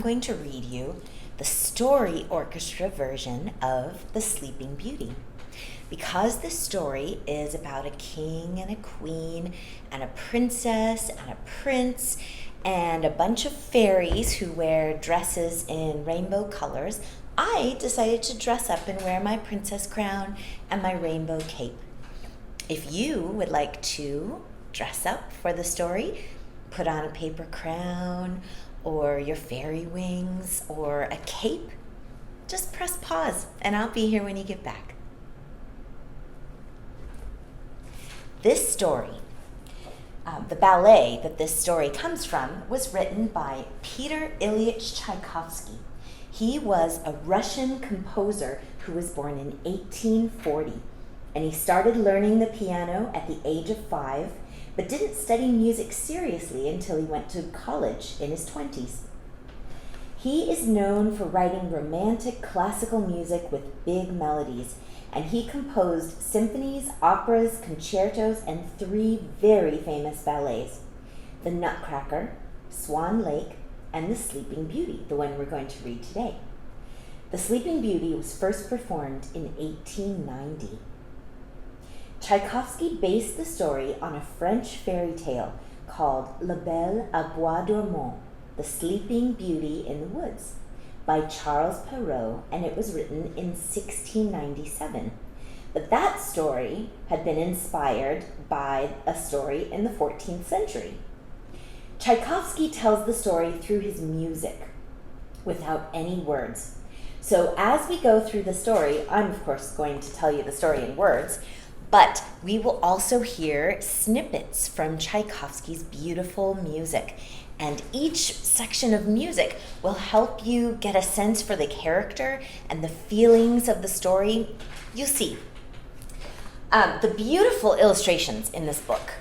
going to read you the story orchestra version of The Sleeping Beauty. Because this story is about a king and a queen and a princess and a prince and a bunch of fairies who wear dresses in rainbow colors, I decided to dress up and wear my princess crown and my rainbow cape. If you would like to dress up for the story, put on a paper crown or your fairy wings or a cape, just press pause and I'll be here when you get back. This story, the ballet that this story comes from, was written by Peter Ilyich Tchaikovsky. He was a Russian composer who was born in 1840, and he started learning the piano at the age of 5, but didn't study music seriously until he went to college in his 20s. He is known for writing romantic classical music with big melodies, and he composed symphonies, operas, concertos, and 3 very famous ballets: The Nutcracker, Swan Lake, and The Sleeping Beauty, the one we're going to read today. The Sleeping Beauty was first performed in 1890. Tchaikovsky based the story on a French fairy tale called La Belle à Bois Dormant, The Sleeping Beauty in the Woods, by Charles Perrault, and it was written in 1697. But that story had been inspired by a story in the 14th century. Tchaikovsky tells the story through his music, without any words. So as we go through the story, I'm of course going to tell you the story in words, but we will also hear snippets from Tchaikovsky's beautiful music. And each section of music will help you get a sense for the character and the feelings of the story. You'll see. The beautiful illustrations in this book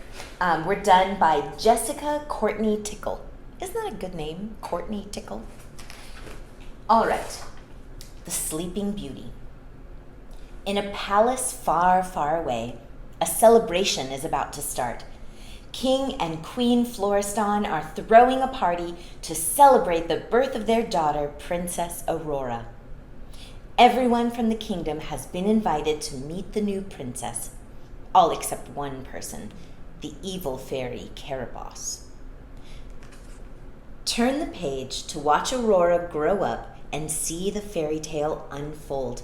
were done by Jessica Courtney Tickle. Isn't that a good name, Courtney Tickle? All right, The Sleeping Beauty. In a palace far, far away, a celebration is about to start. King and Queen Florestan are throwing a party to celebrate the birth of their daughter, Princess Aurora. Everyone from the kingdom has been invited to meet the new princess, all except one person, the evil fairy Carabosse. Turn the page to watch Aurora grow up and see the fairy tale unfold.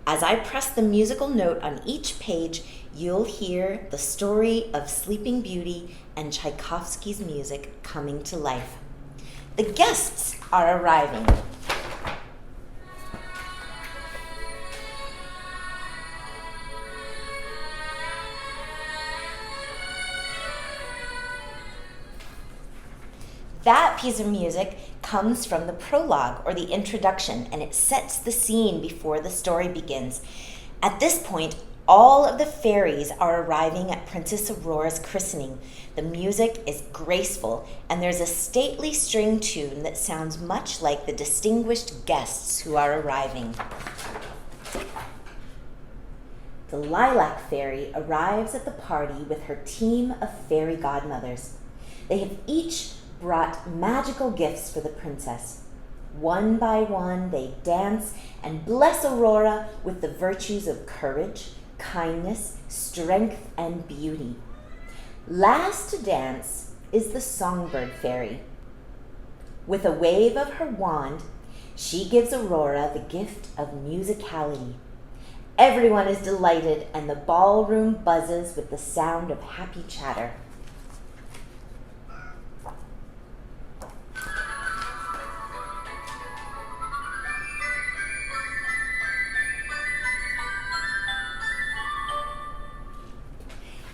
As I press the musical note on each page, you'll hear the story of Sleeping Beauty and Tchaikovsky's music coming to life. The guests are arriving. That piece of music comes from the prologue, or the introduction, and it sets the scene before the story begins. At this point, all of the fairies are arriving at Princess Aurora's christening. The music is graceful, and there's a stately string tune that sounds much like the distinguished guests who are arriving. The Lilac Fairy arrives at the party with her team of fairy godmothers. They have each brought magical gifts for the princess. One by one, they dance and bless Aurora with the virtues of courage, kindness, strength, and beauty. Last to dance is the Songbird Fairy. With a wave of her wand, she gives Aurora the gift of musicality. Everyone is delighted, and the ballroom buzzes with the sound of happy chatter.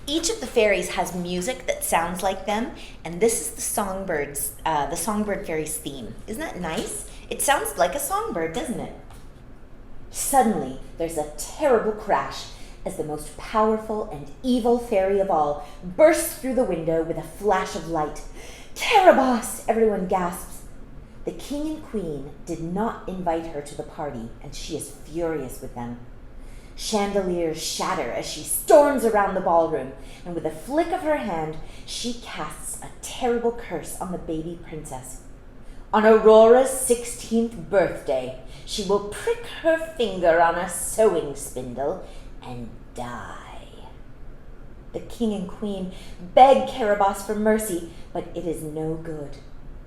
Each of the fairies has music that sounds like them, and this is the Songbird Fairy's theme. Isn't that nice? It sounds like a songbird, doesn't it? Suddenly, there's a terrible crash as the most powerful and evil fairy of all bursts through the window with a flash of light. "Carabosse!" everyone gasps. The king and queen did not invite her to the party, and she is furious with them. Chandeliers shatter as she storms around the ballroom, and with a flick of her hand, she casts a terrible curse on the baby princess. On Aurora's 16th birthday, she will prick her finger on a sewing spindle and die. The king and queen beg Carabosse for mercy, but it is no good.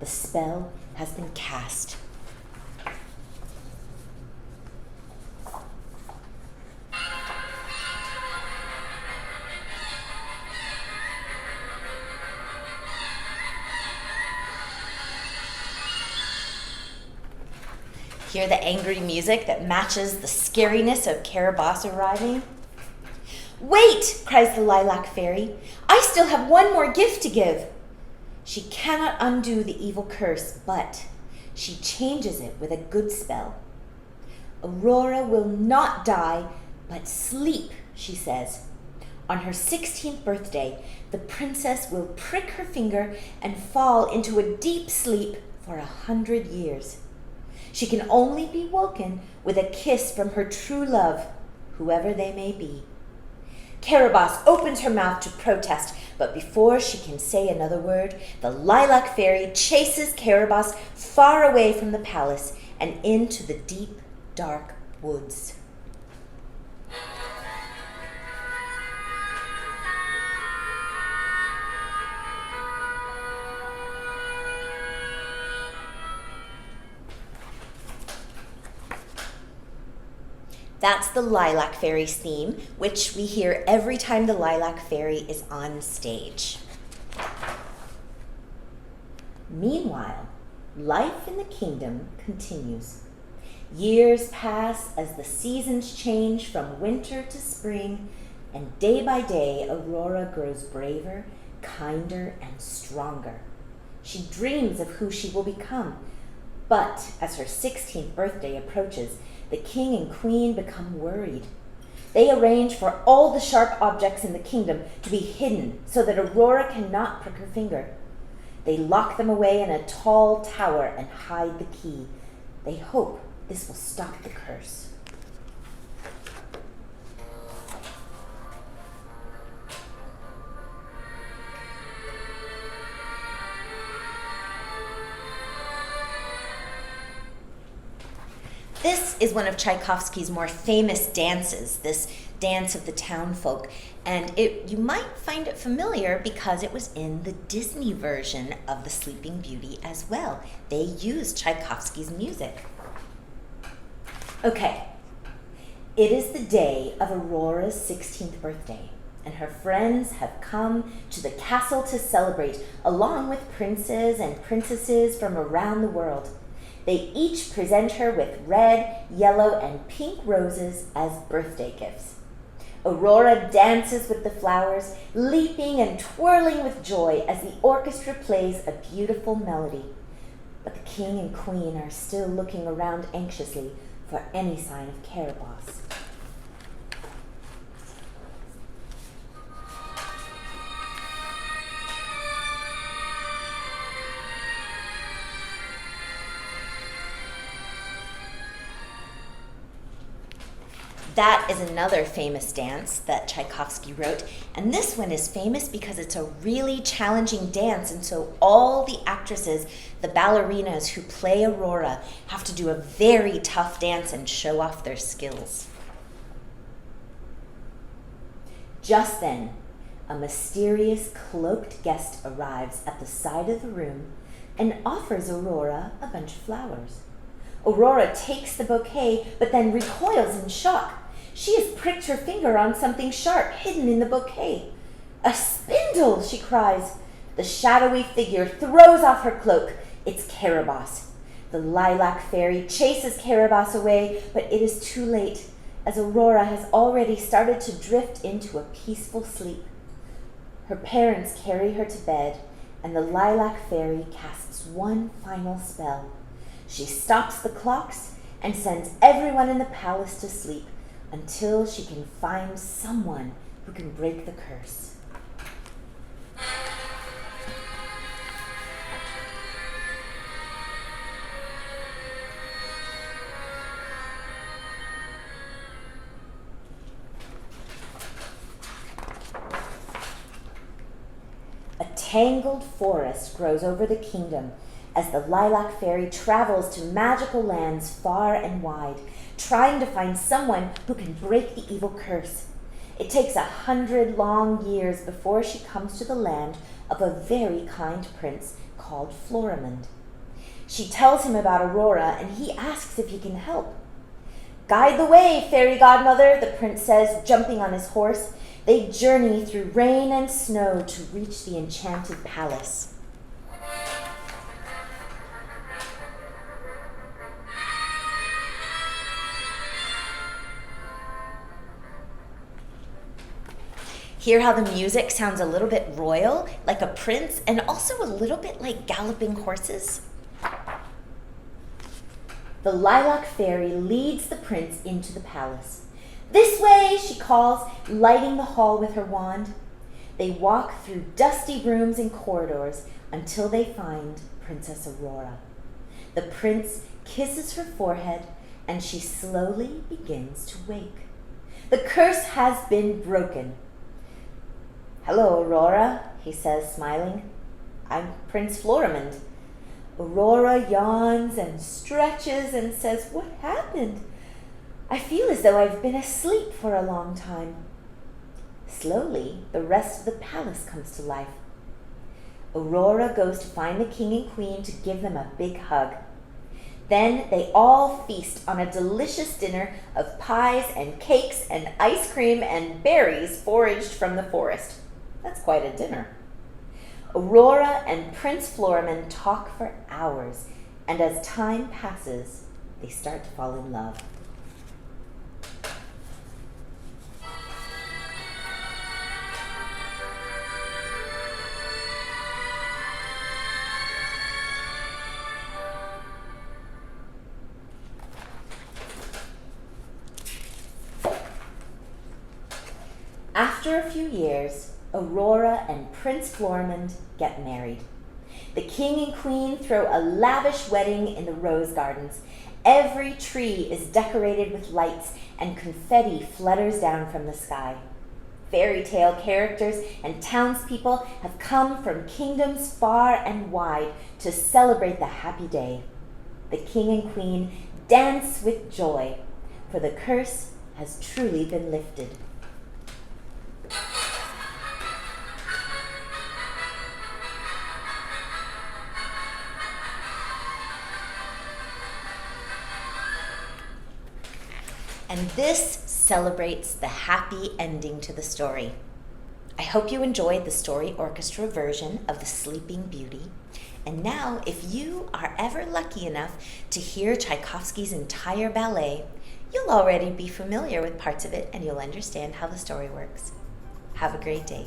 The spell has been cast. Hear the angry music that matches the scariness of Carabosse arriving? "Wait," cries the lilac fairy. "I still have one more gift to give." She cannot undo the evil curse, but she changes it with a good spell. "Aurora will not die, but sleep," she says. On her 16th birthday, the princess will prick her finger and fall into a deep sleep for 100 years. She can only be woken with a kiss from her true love, whoever they may be. Carabosse opens her mouth to protest, but before she can say another word, the lilac fairy chases Carabosse far away from the palace and into the deep, dark woods. That's the Lilac Fairy's theme, which we hear every time the Lilac Fairy is on stage. Meanwhile, life in the kingdom continues. Years pass as the seasons change from winter to spring, and day by day, Aurora grows braver, kinder, and stronger. She dreams of who she will become, but as her 16th birthday approaches, the king and queen become worried. They arrange for all the sharp objects in the kingdom to be hidden so that Aurora cannot prick her finger. They lock them away in a tall tower and hide the key. They hope this will stop the curse. This is one of Tchaikovsky's more famous dances, this dance of the townfolk, and you might find it familiar because it was in the Disney version of The Sleeping Beauty as well. They used Tchaikovsky's music. Okay, it is the day of Aurora's 16th birthday, and her friends have come to the castle to celebrate, along with princes and princesses from around the world. They each present her with red, yellow, and pink roses as birthday gifts. Aurora dances with the flowers, leaping and twirling with joy as the orchestra plays a beautiful melody. But the king and queen are still looking around anxiously for any sign of Carabosse. That is another famous dance that Tchaikovsky wrote, and this one is famous because it's a really challenging dance, and so all the actresses, the ballerinas who play Aurora, have to do a very tough dance and show off their skills. Just then, a mysterious cloaked guest arrives at the side of the room and offers Aurora a bunch of flowers. Aurora takes the bouquet, but then recoils in shock. She has pricked her finger on something sharp hidden in the bouquet. "A spindle!" she cries. The shadowy figure throws off her cloak. It's Carabosse. The lilac fairy chases Carabosse away, but it is too late, as Aurora has already started to drift into a peaceful sleep. Her parents carry her to bed, and the lilac fairy casts one final spell. She stops the clocks and sends everyone in the palace to sleep, until she can find someone who can break the curse. A tangled forest grows over the kingdom as the Lilac Fairy travels to magical lands far and wide, trying to find someone who can break the evil curse. It takes 100 long years before she comes to the land of a very kind prince called Florimond. She tells him about Aurora, and he asks if he can help. "Guide the way, fairy godmother," the prince says, jumping on his horse. They journey through rain and snow to reach the enchanted palace. Hear how the music sounds a little bit royal, like a prince, and also a little bit like galloping horses? The Lilac Fairy leads the prince into the palace. "This way," she calls, lighting the hall with her wand. They walk through dusty rooms and corridors until they find Princess Aurora. The prince kisses her forehead, and she slowly begins to wake. The curse has been broken. "Hello, Aurora," he says, smiling. "I'm Prince Florimond." Aurora yawns and stretches and says, "What happened? I feel as though I've been asleep for a long time." Slowly, the rest of the palace comes to life. Aurora goes to find the king and queen to give them a big hug. Then they all feast on a delicious dinner of pies and cakes and ice cream and berries foraged from the forest. That's quite a dinner. Aurora and Prince Florimond talk for hours, and as time passes, they start to fall in love. After a few years, Aurora and Prince Florimond get married. The king and queen throw a lavish wedding in the rose gardens. Every tree is decorated with lights, and confetti flutters down from the sky. Fairy tale characters and townspeople have come from kingdoms far and wide to celebrate the happy day. The king and queen dance with joy, for the curse has truly been lifted. And this celebrates the happy ending to the story. I hope you enjoyed the Story Orchestra version of The Sleeping Beauty. And now, if you are ever lucky enough to hear Tchaikovsky's entire ballet, you'll already be familiar with parts of it and you'll understand how the story works. Have a great day.